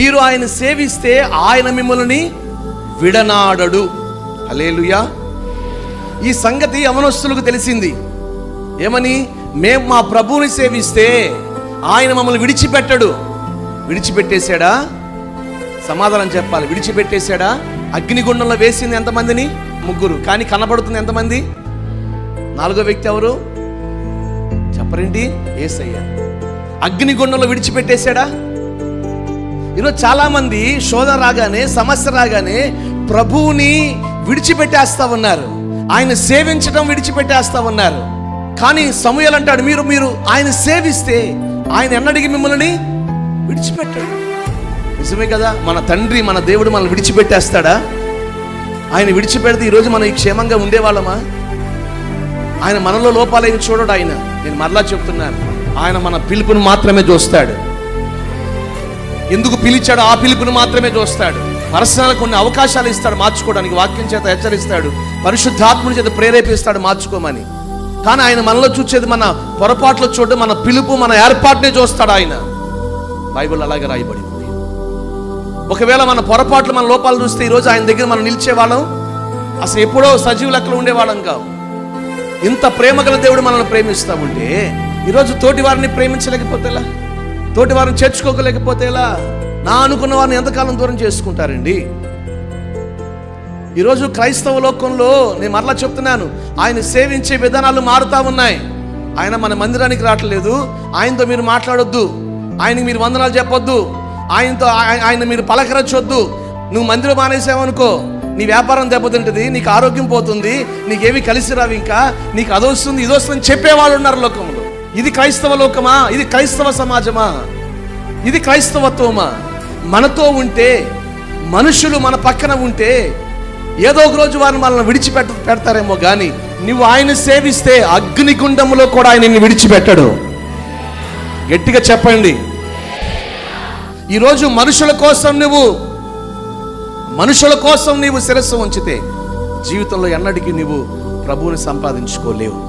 మీరు ఆయన సేవిస్తే ఆయన మిమ్మల్ని విడనాడడు. హల్లెలూయా. ఈ సంగతి యవనస్తులకు తెలిసింది. ఏమని? మేము మా ప్రభువుని సేవిస్తే ఆయన మమ్మల్ని విడిచిపెట్టడు. విడిచిపెట్టేశాడా? సమాధానం చెప్పాలి. విడిచిపెట్టేశాడా? అగ్నిగుండంలో వేసింది ఎంతమందిని? 3. కానీ కనబడుతుంది ఎంతమంది? 4వ వ్యక్తి ఎవరు చెప్పరేంటి? యేసయ్య. అగ్నిగుండంలో విడిచిపెట్టేశాడా? ఈరోజు చాలా మంది శోధన రాగానే, సమస్య రాగానే ప్రభువుని విడిచిపెట్టేస్తా ఉన్నారు. ఆయన సేవించడం విడిచిపెట్టేస్తా ఉన్నారు. కానీ సమూయేలు అంటాడు, మీరు ఆయన సేవిస్తే ఆయన ఎన్నడికి మిమ్మల్ని విడిచిపెట్టాడు. నిజమే కదా? మన తండ్రి, మన దేవుడు మనల్ని విడిచిపెట్టేస్తాడా? ఆయన విడిచిపెడితే ఈరోజు మనం ఈ క్షేమంగా ఉండేవాళ్ళమా? ఆయన మనలో లోపాలేమి చూడడు. ఆయన, నేను మరలా చెప్తున్నాను, ఆయన మన పిలుపును మాత్రమే చూస్తాడు. ఎందుకు పిలిచాడో ఆ పిలుపును మాత్రమే చూస్తాడు. పర్సనల్ కొన్ని అవకాశాలు ఇస్తాడు మార్చుకోవడానికి. వాక్యం చేత హెచ్చరిస్తాడు, పరిశుద్ధాత్ముని చేత ప్రేరేపిస్తాడు మార్చుకోమని. కానీ ఆయన మనలో చూసేది మన పొరపాట్లు చూడడం, మన పిలుపు, మన ఏర్పాటునే చూస్తాడు ఆయన. బైబిల్ అలాగే రాయబడింది. ఒకవేళ మన పొరపాట్లు, మన లోపాలు చూస్తే ఈరోజు ఆయన దగ్గర మనం నిలిచేవాళ్ళం అసలు ఎప్పుడో సజీవ లెక్కలు ఉండేవాళ్ళం కావు. ఇంత ప్రేమగల దేవుడు మనల్ని ప్రేమిస్తూ ఉంటే ఈరోజు తోటి వారిని ప్రేమించలేకపోతే ఎలా? తోటి వారిని చేర్చుకోలేకపోతే ఎలా? నా అనుకున్న వారిని ఎంతకాలం దూరం చేసుకుంటారండి? ఈరోజు క్రైస్తవ లోకంలో నేను మరలా చెప్తున్నాను, ఆయన సేవించే విధానాలు మారుతూ ఉన్నాయి. ఆయన మన మందిరానికి రావట్లేదు, ఆయనతో మీరు మాట్లాడొద్దు, ఆయనకి మీరు వందనాలు చెప్పొద్దు, ఆయన మీరు పలకరించొద్దు. నువ్వు మందిరం మానేసావనుకో నీ వ్యాపారం దెబ్బతింటుంది, నీకు ఆరోగ్యం పోతుంది, నీకేమీ కలిసి రావు, ఇంకా నీకు అదొస్తుంది ఇదొస్తుంది చెప్పేవాళ్ళు ఉన్నారు లోకంలో. ఇది క్రైస్తవ లోకమా? ఇది క్రైస్తవ సమాజమా? ఇది క్రైస్తవత్వమా? మనతో ఉంటే, మనుషులు మన పక్కన ఉంటే ఏదో ఒక రోజు వారిని మనల్ని విడిచిపెడతారేమో, కానీ నువ్వు ఆయన సేవిస్తే అగ్నిగుండంలో కూడా ఆయన నిన్ను విడిచిపెట్టడు. గట్టిగా చెప్పండి. ఈరోజు మనుషుల కోసం నువ్వు శిరస్సు ఉంచితే జీవితంలో ఎన్నటికీ నువ్వు ప్రభువుని సంపాదించుకోలేవు.